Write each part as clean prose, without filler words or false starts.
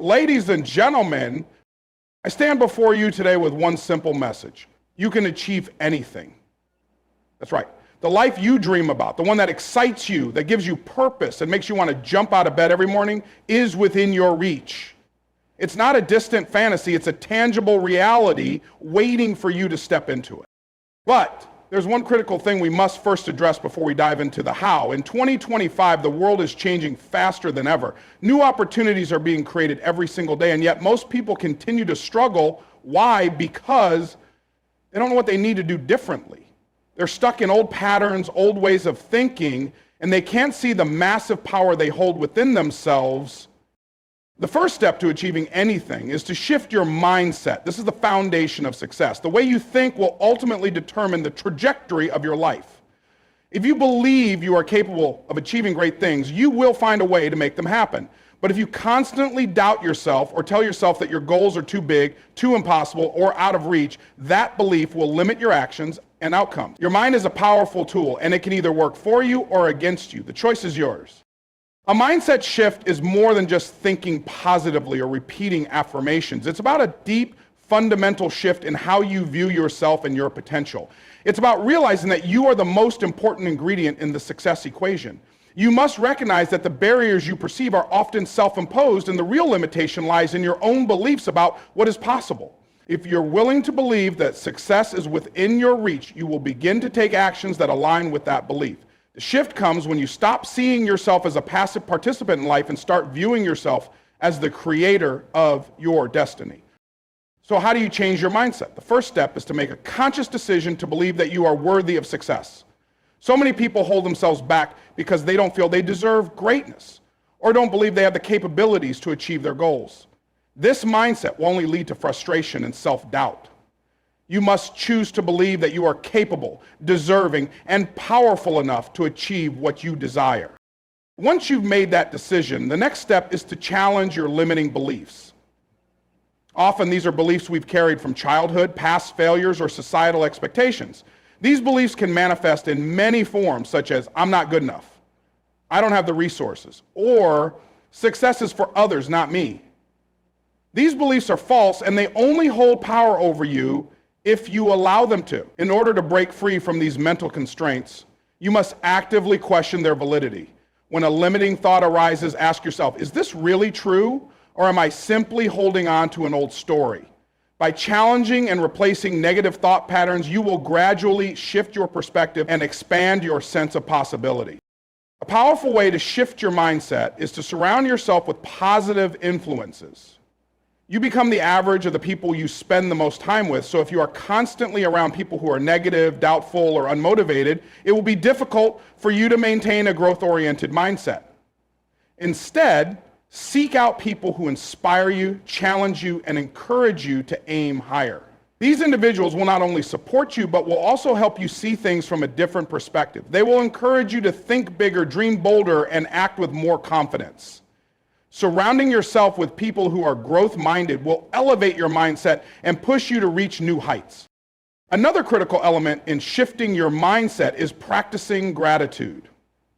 Ladies and gentlemen, I stand before you today with one simple message. You can achieve anything. That's right. The life you dream about, the one that excites you, that gives you purpose and makes you want to jump out of bed every morning, is within your reach. It's not a distant fantasy, it's a tangible reality waiting for you to step into it. But there's one critical thing we must first address before we dive into the how. In 2025, the world is changing faster than ever. New opportunities are being created every single day, and yet most people continue to struggle. Why? Because they don't know what they need to do differently. They're stuck in old patterns, old ways of thinking, and they can't see the massive power they hold within themselves. The first step to achieving anything is to shift your mindset. This is the foundation of success. The way you think will ultimately determine the trajectory of your life. If you believe you are capable of achieving great things, you will find a way to make them happen. But if you constantly doubt yourself or tell yourself that your goals are too big, too impossible, or out of reach, that belief will limit your actions and outcomes. Your mind is a powerful tool, and it can either work for you or against you. The choice is yours. A mindset shift is more than just thinking positively or repeating affirmations. It's about a deep, fundamental shift in how you view yourself and your potential. It's about realizing that you are the most important ingredient in the success equation. You must recognize that the barriers you perceive are often self-imposed, and the real limitation lies in your own beliefs about what is possible. If you're willing to believe that success is within your reach, you will begin to take actions that align with that belief. The shift comes when you stop seeing yourself as a passive participant in life and start viewing yourself as the creator of your destiny. So how do you change your mindset? The first step is to make a conscious decision to believe that you are worthy of success. So many people hold themselves back because they don't feel they deserve greatness or don't believe they have the capabilities to achieve their goals. This mindset will only lead to frustration and self-doubt. You must choose to believe that you are capable, deserving, and powerful enough to achieve what you desire. Once you've made that decision, the next step is to challenge your limiting beliefs. Often these are beliefs we've carried from childhood, past failures, or societal expectations. These beliefs can manifest in many forms, such as, I'm not good enough, I don't have the resources, or success is for others, not me. These beliefs are false, and they only hold power over you if you allow them to. In order to break free from these mental constraints, you must actively question their validity. When a limiting thought arises, ask yourself, is this really true, or am I simply holding on to an old story? By challenging and replacing negative thought patterns, you will gradually shift your perspective and expand your sense of possibility. A powerful way to shift your mindset is to surround yourself with positive influences. You become the average of the people you spend the most time with, so if you are constantly around people who are negative, doubtful, or unmotivated, it will be difficult for you to maintain a growth-oriented mindset. Instead, seek out people who inspire you, challenge you, and encourage you to aim higher. These individuals will not only support you, but will also help you see things from a different perspective. They will encourage you to think bigger, dream bolder, and act with more confidence. Surrounding yourself with people who are growth-minded will elevate your mindset and push you to reach new heights. Another critical element in shifting your mindset is practicing gratitude.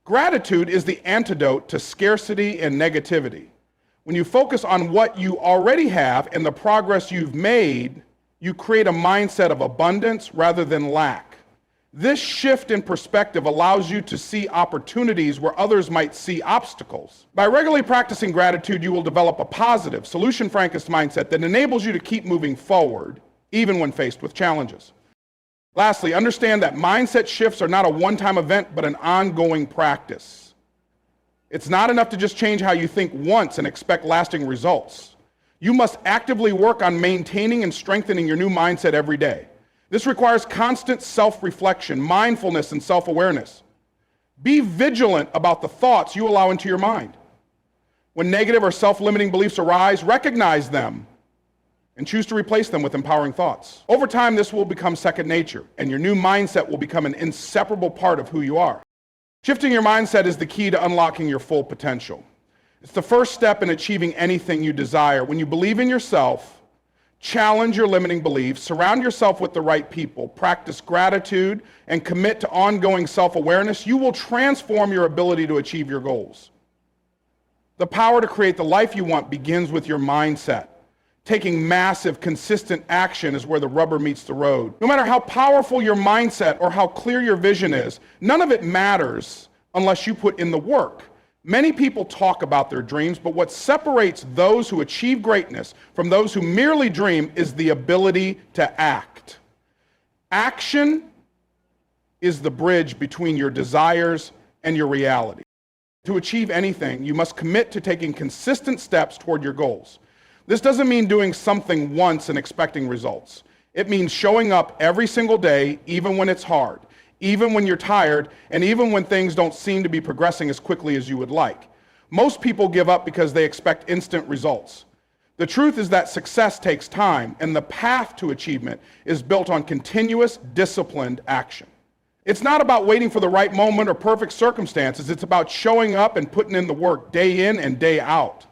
Gratitude is the antidote to scarcity and negativity. When you focus on what you already have and the progress you've made, you create a mindset of abundance rather than lack. This shift in perspective allows you to see opportunities where others might see obstacles. By regularly practicing gratitude, you will develop a positive, solution-focused mindset that enables you to keep moving forward, even when faced with challenges. Lastly, understand that mindset shifts are not a one-time event, but an ongoing practice. It's not enough to just change how you think once and expect lasting results. You must actively work on maintaining and strengthening your new mindset every day. This requires constant self-reflection, mindfulness, and self-awareness. Be vigilant about the thoughts you allow into your mind. When negative or self-limiting beliefs arise, recognize them and choose to replace them with empowering thoughts. Over time, this will become second nature, and your new mindset will become an inseparable part of who you are. Shifting your mindset is the key to unlocking your full potential. It's the first step in achieving anything you desire. When you believe in yourself, challenge your limiting beliefs, surround yourself with the right people, practice gratitude, and commit to ongoing self-awareness, you will transform your ability to achieve your goals. The power to create the life you want begins with your mindset. Taking massive, consistent action is where the rubber meets the road. No matter how powerful your mindset or how clear your vision is, none of it matters unless you put in the work. Many people talk about their dreams, but what separates those who achieve greatness from those who merely dream is the ability to act. Action is the bridge between your desires and your reality. To achieve anything, you must commit to taking consistent steps toward your goals. This doesn't mean doing something once and expecting results. It means showing up every single day, even when it's hard, even when you're tired, and even when things don't seem to be progressing as quickly as you would like. Most people give up because they expect instant results. The truth is that success takes time, and the path to achievement is built on continuous, disciplined action. It's not about waiting for the right moment or perfect circumstances. It's about showing up and putting in the work day in and day out.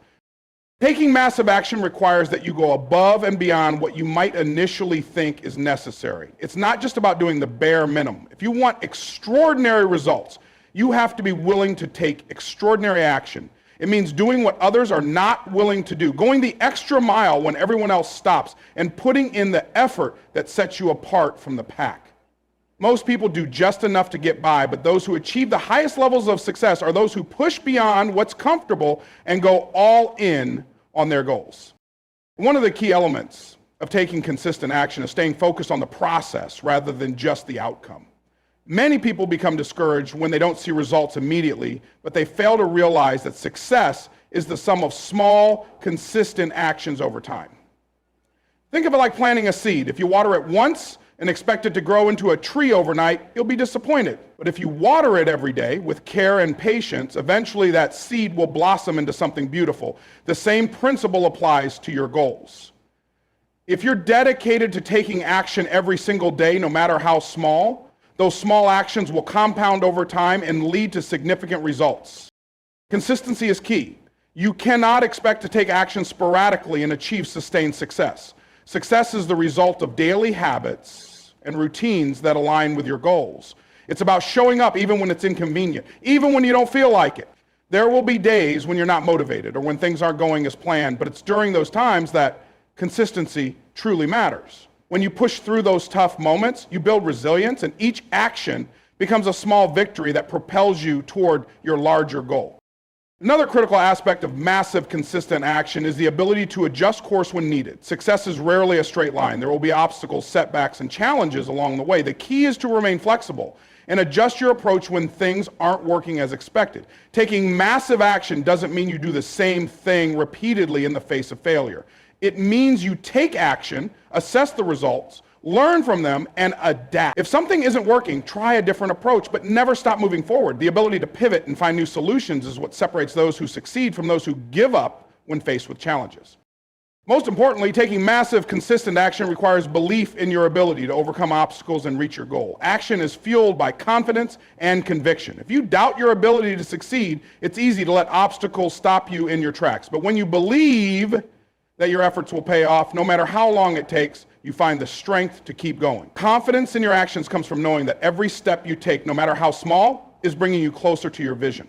Taking massive action requires that you go above and beyond what you might initially think is necessary. It's not just about doing the bare minimum. If you want extraordinary results, you have to be willing to take extraordinary action. It means doing what others are not willing to do, going the extra mile when everyone else stops, and putting in the effort that sets you apart from the pack. Most people do just enough to get by, but those who achieve the highest levels of success are those who push beyond what's comfortable and go all in on their goals. One of the key elements of taking consistent action is staying focused on the process rather than just the outcome. Many people become discouraged when they don't see results immediately, but they fail to realize that success is the sum of small, consistent actions over time. Think of it like planting a seed. If you water it once and expect it to grow into a tree overnight, you'll be disappointed. But if you water it every day with care and patience, eventually that seed will blossom into something beautiful. The same principle applies to your goals. If you're dedicated to taking action every single day, no matter how small, those small actions will compound over time and lead to significant results. Consistency is key. You cannot expect to take action sporadically and achieve sustained success. Success is the result of daily habits and routines that align with your goals. It's about showing up even when it's inconvenient, even when you don't feel like it. There will be days when you're not motivated or when things aren't going as planned, but it's during those times that consistency truly matters. When you push through those tough moments, you build resilience, and each action becomes a small victory that propels you toward your larger goal. Another critical aspect of massive, consistent action is the ability to adjust course when needed. Success is rarely a straight line. There will be obstacles, setbacks, and challenges along the way. The key is to remain flexible and adjust your approach when things aren't working as expected. Taking massive action doesn't mean you do the same thing repeatedly in the face of failure. It means you take action, assess the results, learn from them, and adapt. If something isn't working, try a different approach, but never stop moving forward. The ability to pivot and find new solutions is what separates those who succeed from those who give up when faced with challenges. Most importantly, taking massive, consistent action requires belief in your ability to overcome obstacles and reach your goal. Action is fueled by confidence and conviction. If you doubt your ability to succeed, it's easy to let obstacles stop you in your tracks. But when you believe that your efforts will pay off, no matter how long it takes, you find the strength to keep going. Confidence in your actions comes from knowing that every step you take, no matter how small, is bringing you closer to your vision.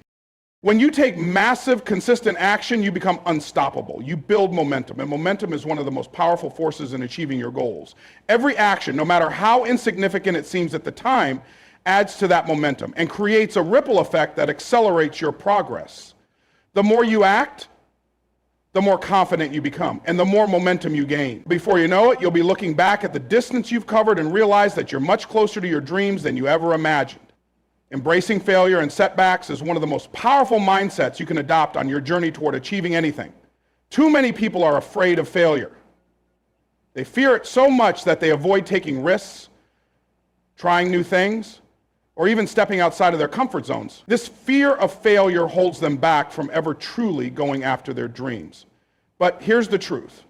When you take massive, consistent action, you become unstoppable. You build momentum, and momentum is one of the most powerful forces in achieving your goals. Every action, no matter how insignificant it seems at the time, adds to that momentum and creates a ripple effect that accelerates your progress. The more you act, the more confident you become, and the more momentum you gain. Before you know it, you'll be looking back at the distance you've covered and realize that you're much closer to your dreams than you ever imagined. Embracing failure and setbacks is one of the most powerful mindsets you can adopt on your journey toward achieving anything. Too many people are afraid of failure. They fear it so much that they avoid taking risks, trying new things, or even stepping outside of their comfort zones. This fear of failure holds them back from ever truly going after their dreams. But here's the truth.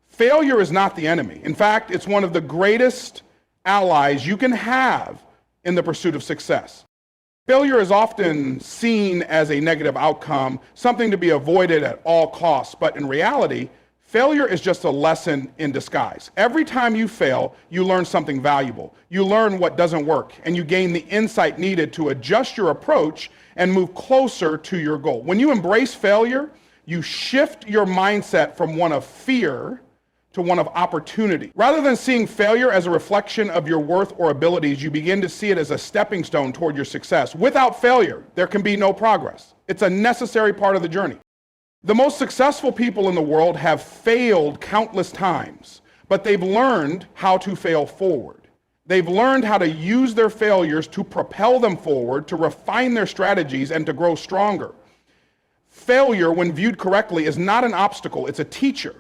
Failure is not the enemy. In fact, it's one of the greatest allies you can have in the pursuit of success. Failure is often seen as a negative outcome, something to be avoided at all costs. But in reality, Failure is just a lesson in disguise. Every time you fail, you learn something valuable. You learn what doesn't work, and you gain the insight needed to adjust your approach and move closer to your goal. When you embrace failure, you shift your mindset from one of fear to one of opportunity. Rather than seeing failure as a reflection of your worth or abilities, you begin to see it as a stepping stone toward your success. Without failure, there can be no progress. It's a necessary part of the journey. The most successful people in the world have failed countless times, but they've learned how to fail forward. They've learned how to use their failures to propel them forward, to refine their strategies, and to grow stronger. Failure, when viewed correctly, is not an obstacle, it's a teacher.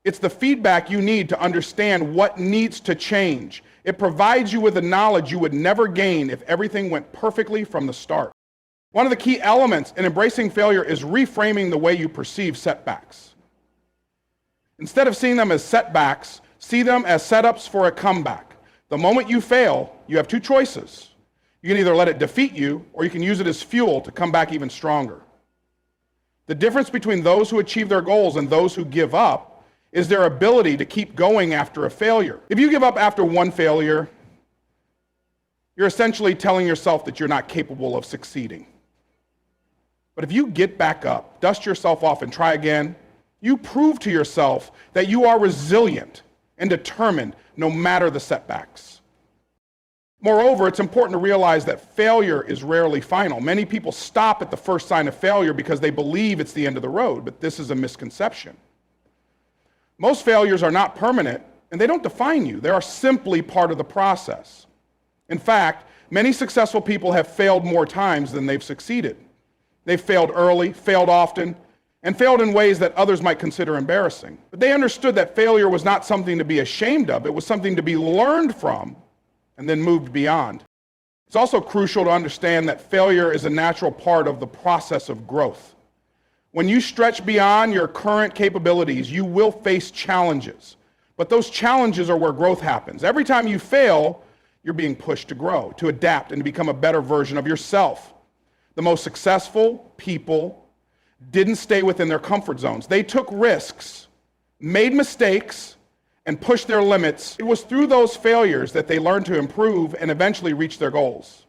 It's the feedback you need to understand what needs to change. It provides you with the knowledge you would never gain if everything went perfectly from the start. One of the key elements in embracing failure is reframing the way you perceive setbacks. Instead of seeing them as setbacks, see them as setups for a comeback. The moment you fail, you have two choices. You can either let it defeat you, or you can use it as fuel to come back even stronger. The difference between those who achieve their goals and those who give up is their ability to keep going after a failure. If you give up after one failure, you're essentially telling yourself that you're not capable of succeeding. But if you get back up, dust yourself off, and try again, you prove to yourself that you are resilient and determined no matter the setbacks. Moreover, it's important to realize that failure is rarely final. Many people stop at the first sign of failure because they believe it's the end of the road, but this is a misconception. Most failures are not permanent, and they don't define you. They are simply part of the process. In fact, many successful people have failed more times than they've succeeded. They've failed early, failed often, and failed in ways that others might consider embarrassing. But they understood that failure was not something to be ashamed of. It was something to be learned from and then moved beyond. It's also crucial to understand that failure is a natural part of the process of growth. When you stretch beyond your current capabilities, you will face challenges. But those challenges are where growth happens. Every time you fail, you're being pushed to grow, to adapt, and to become a better version of yourself. The most successful people didn't stay within their comfort zones. They took risks, made mistakes, and pushed their limits. It was through those failures that they learned to improve and eventually reach their goals.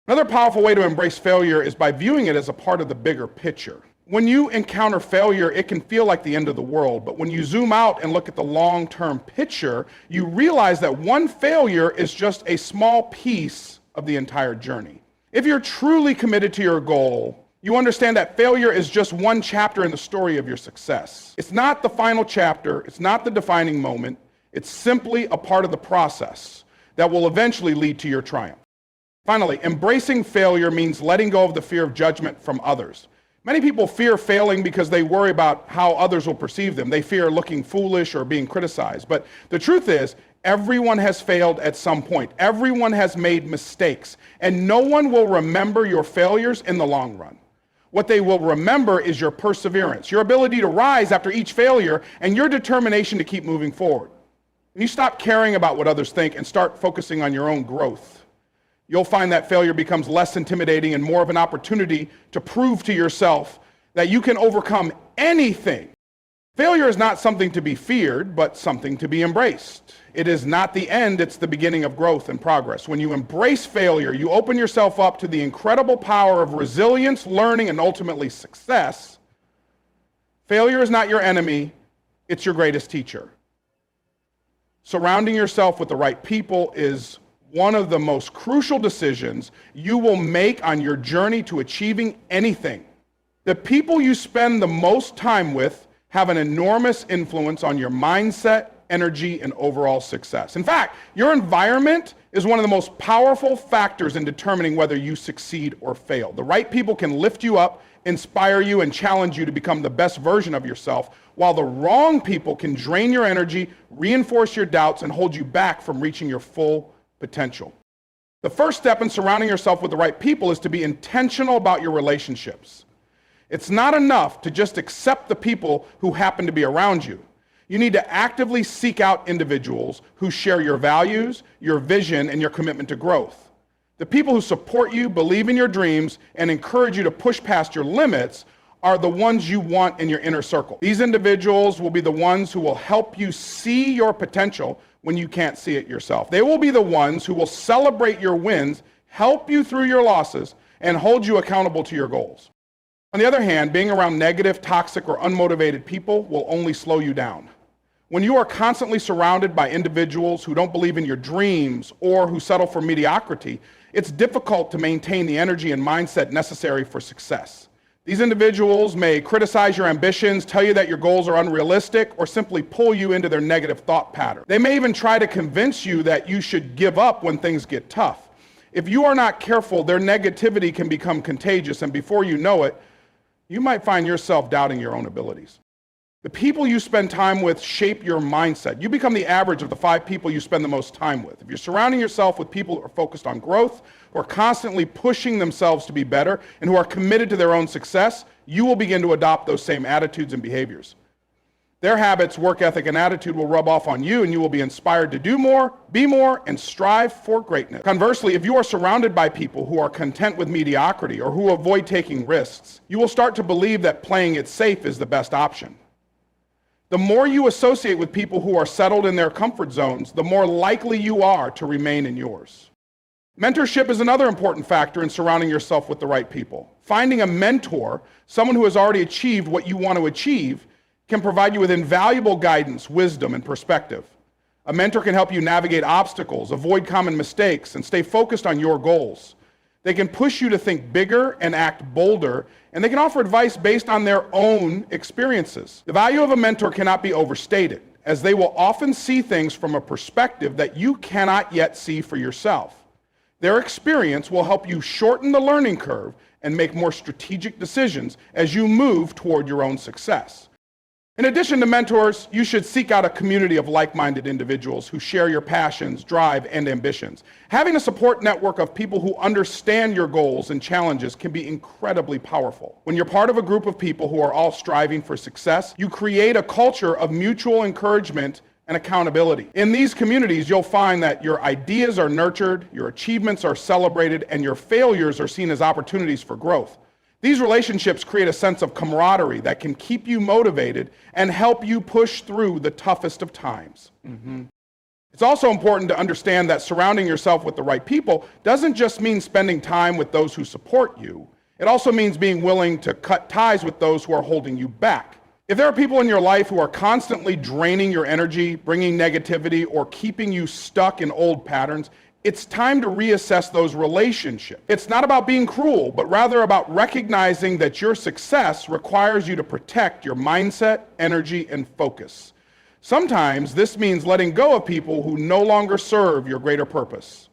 Another powerful way to embrace failure is by viewing it as a part of the bigger picture. When you encounter failure, it can feel like the end of the world, but when you zoom out and look at the long-term picture, you realize that one failure is just a small piece of the entire journey. If you're truly committed to your goal, you understand that failure is just one chapter in the story of your success. It's not the final chapter, it's not the defining moment, it's simply a part of the process that will eventually lead to your triumph. Finally, embracing failure means letting go of the fear of judgment from others. Many people fear failing because they worry about how others will perceive them. They fear looking foolish or being criticized. But the truth is, everyone has failed at some point. Everyone has made mistakes. And no one will remember your failures in the long run. What they will remember is your perseverance, your ability to rise after each failure, and your determination to keep moving forward. When you stop caring about what others think and start focusing on your own growth, you'll find that failure becomes less intimidating and more of an opportunity to prove to yourself that you can overcome anything. Failure is not something to be feared, but something to be embraced. It is not the end, it's the beginning of growth and progress. When you embrace failure, you open yourself up to the incredible power of resilience, learning, and ultimately success. Failure is not your enemy, it's your greatest teacher. Surrounding yourself with the right people is one of the most crucial decisions you will make on your journey to achieving anything. The people you spend the most time with have an enormous influence on your mindset, energy, and overall success. In fact, your environment is one of the most powerful factors in determining whether you succeed or fail. The right people can lift you up, inspire you, and challenge you to become the best version of yourself, while the wrong people can drain your energy, reinforce your doubts, and hold you back from reaching your full potential. The first step in surrounding yourself with the right people is to be intentional about your relationships. It's not enough to just accept the people who happen to be around you. You need to actively seek out individuals who share your values, your vision, and your commitment to growth. The people who support you, believe in your dreams, and encourage you to push past your limits are the ones you want in your inner circle. These individuals will be the ones who will help you see your potential when you can't see it yourself. They will be the ones who will celebrate your wins, help you through your losses, and hold you accountable to your goals. On the other hand, being around negative, toxic, or unmotivated people will only slow you down. When you are constantly surrounded by individuals who don't believe in your dreams or who settle for mediocrity, it's difficult to maintain the energy and mindset necessary for success. These individuals may criticize your ambitions, tell you that your goals are unrealistic, or simply pull you into their negative thought pattern. They may even try to convince you that you should give up when things get tough. If you are not careful, their negativity can become contagious, and before you know it, you might find yourself doubting your own abilities. The people you spend time with shape your mindset. You become the average of the 5 people you spend the most time with. If you're surrounding yourself with people who are focused on growth, who are constantly pushing themselves to be better, and who are committed to their own success, you will begin to adopt those same attitudes and behaviors. Their habits, work ethic, and attitude will rub off on you, and you will be inspired to do more, be more, and strive for greatness. Conversely, if you are surrounded by people who are content with mediocrity or who avoid taking risks, you will start to believe that playing it safe is the best option. The more you associate with people who are settled in their comfort zones, the more likely you are to remain in yours. Mentorship is another important factor in surrounding yourself with the right people. Finding a mentor, someone who has already achieved what you want to achieve, can provide you with invaluable guidance, wisdom, and perspective. A mentor can help you navigate obstacles, avoid common mistakes, and stay focused on your goals. They can push you to think bigger and act bolder, and they can offer advice based on their own experiences. The value of a mentor cannot be overstated, as they will often see things from a perspective that you cannot yet see for yourself. Their experience will help you shorten the learning curve and make more strategic decisions as you move toward your own success. In addition to mentors, you should seek out a community of like-minded individuals who share your passions, drive, and ambitions. Having a support network of people who understand your goals and challenges can be incredibly powerful. When you're part of a group of people who are all striving for success, you create a culture of mutual encouragement and accountability. In these communities, you'll find that your ideas are nurtured, your achievements are celebrated, and your failures are seen as opportunities for growth. These relationships create a sense of camaraderie that can keep you motivated and help you push through the toughest of times. It's also important to understand that surrounding yourself with the right people doesn't just mean spending time with those who support you. It also means being willing to cut ties with those who are holding you back. If there are people in your life who are constantly draining your energy, bringing negativity, or keeping you stuck in old patterns, it's time to reassess those relationships. It's not about being cruel, but rather about recognizing that your success requires you to protect your mindset, energy, and focus. Sometimes this means letting go of people who no longer serve your greater purpose.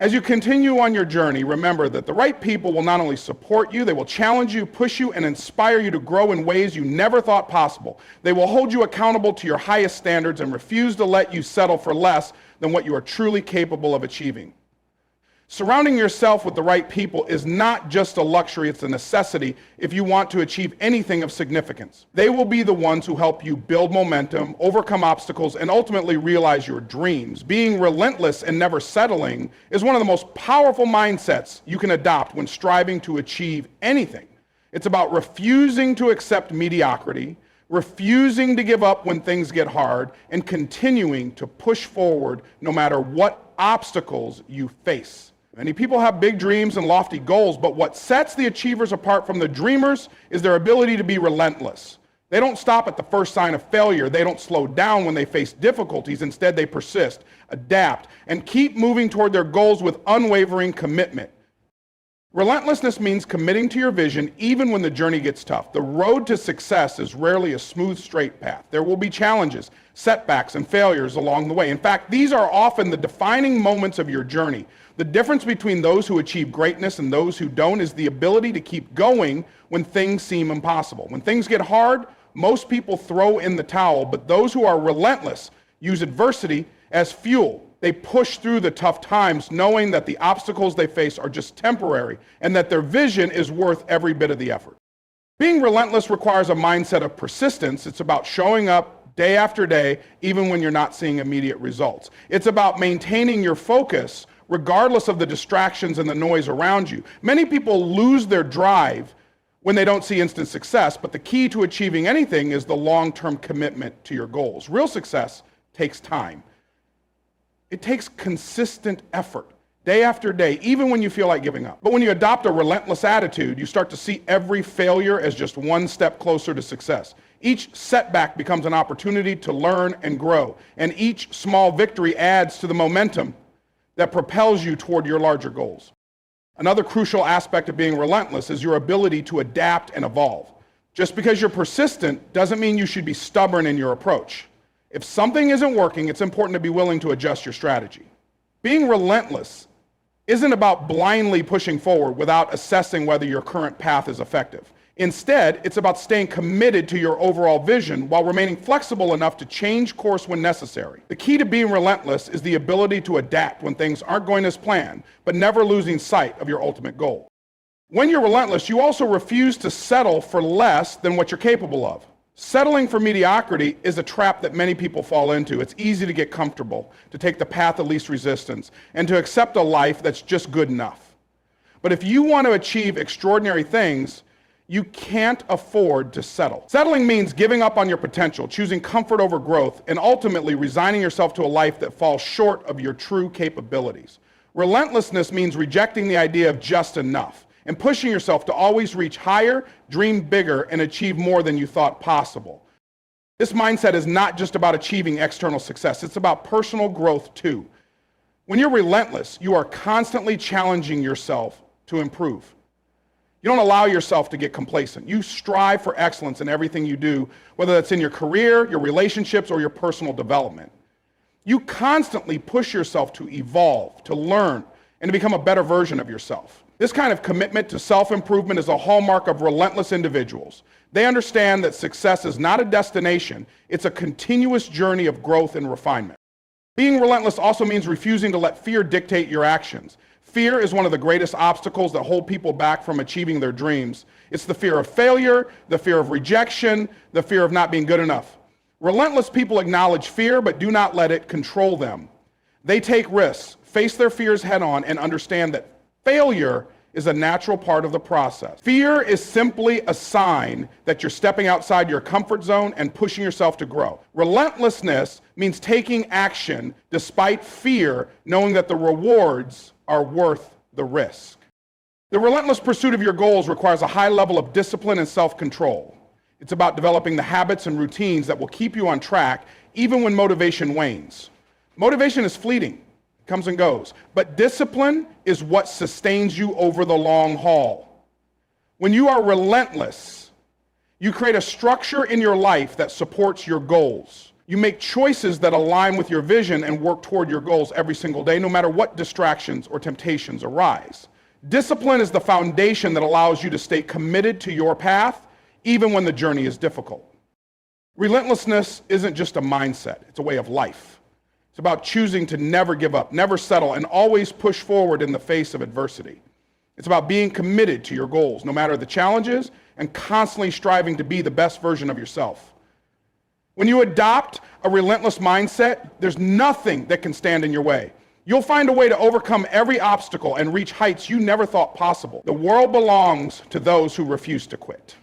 As you continue on your journey, remember that the right people will not only support you, they will challenge you, push you, and inspire you to grow in ways you never thought possible. They will hold you accountable to your highest standards and refuse to let you settle for less than what you are truly capable of achieving. Surrounding yourself with the right people is not just a luxury, it's a necessity if you want to achieve anything of significance. They will be the ones who help you build momentum, overcome obstacles, and ultimately realize your dreams. Being relentless and never settling is one of the most powerful mindsets you can adopt when striving to achieve anything. It's about refusing to accept mediocrity, refusing to give up when things get hard, and continuing to push forward no matter what obstacles you face. Many people have big dreams and lofty goals, but what sets the achievers apart from the dreamers is their ability to be relentless. They don't stop at the first sign of failure. They don't slow down when they face difficulties. Instead, they persist, adapt, and keep moving toward their goals with unwavering commitment. Relentlessness means committing to your vision even when the journey gets tough. The road to success is rarely a smooth, straight path. There will be challenges, setbacks, and failures along the way. In fact, these are often the defining moments of your journey. The difference between those who achieve greatness and those who don't is the ability to keep going when things seem impossible. When things get hard, most people throw in the towel, but those who are relentless use adversity as fuel. They push through the tough times knowing that the obstacles they face are just temporary and that their vision is worth every bit of the effort. Being relentless requires a mindset of persistence. It's about showing up day after day, even when you're not seeing immediate results. It's about maintaining your focus regardless of the distractions and the noise around you. Many people lose their drive when they don't see instant success, but the key to achieving anything is the long-term commitment to your goals. Real success takes time. It takes consistent effort, day after day, even when you feel like giving up. But when you adopt a relentless attitude, you start to see every failure as just one step closer to success. Each setback becomes an opportunity to learn and grow, and each small victory adds to the momentum that propels you toward your larger goals. Another crucial aspect of being relentless is your ability to adapt and evolve. Just because you're persistent doesn't mean you should be stubborn in your approach. If something isn't working, it's important to be willing to adjust your strategy. Being relentless isn't about blindly pushing forward without assessing whether your current path is effective. Instead, it's about staying committed to your overall vision while remaining flexible enough to change course when necessary. The key to being relentless is the ability to adapt when things aren't going as planned, but never losing sight of your ultimate goal. When you're relentless, you also refuse to settle for less than what you're capable of. Settling for mediocrity is a trap that many people fall into. It's easy to get comfortable, to take the path of least resistance, and to accept a life that's just good enough. But if you want to achieve extraordinary things, you can't afford to settle. Settling means giving up on your potential, choosing comfort over growth, and ultimately resigning yourself to a life that falls short of your true capabilities. Relentlessness means rejecting the idea of just enough and pushing yourself to always reach higher, dream bigger, and achieve more than you thought possible. This mindset is not just about achieving external success, it's about personal growth too. When you're relentless, you are constantly challenging yourself to improve. You don't allow yourself to get complacent. You strive for excellence in everything you do, whether that's in your career, your relationships, or your personal development. You constantly push yourself to evolve, to learn, and to become a better version of yourself. This kind of commitment to self-improvement is a hallmark of relentless individuals. They understand that success is not a destination, it's a continuous journey of growth and refinement. Being relentless also means refusing to let fear dictate your actions. Fear is one of the greatest obstacles that hold people back from achieving their dreams. It's the fear of failure, the fear of rejection, the fear of not being good enough. Relentless people acknowledge fear, but do not let it control them. They take risks, face their fears head on, and understand that failure is a natural part of the process. Fear is simply a sign that you're stepping outside your comfort zone and pushing yourself to grow. Relentlessness means taking action despite fear, knowing that the rewards are worth the risk. The relentless pursuit of your goals requires a high level of discipline and self-control. It's about developing the habits and routines that will keep you on track even when motivation wanes. Motivation is fleeting, it comes and goes, but discipline is what sustains you over the long haul. When you are relentless, you create a structure in your life that supports your goals. You make choices that align with your vision and work toward your goals every single day, no matter what distractions or temptations arise. Discipline is the foundation that allows you to stay committed to your path, even when the journey is difficult. Relentlessness isn't just a mindset, it's a way of life. It's about choosing to never give up, never settle, and always push forward in the face of adversity. It's about being committed to your goals, no matter the challenges, and constantly striving to be the best version of yourself. When you adopt a relentless mindset, there's nothing that can stand in your way. You'll find a way to overcome every obstacle and reach heights you never thought possible. The world belongs to those who refuse to quit.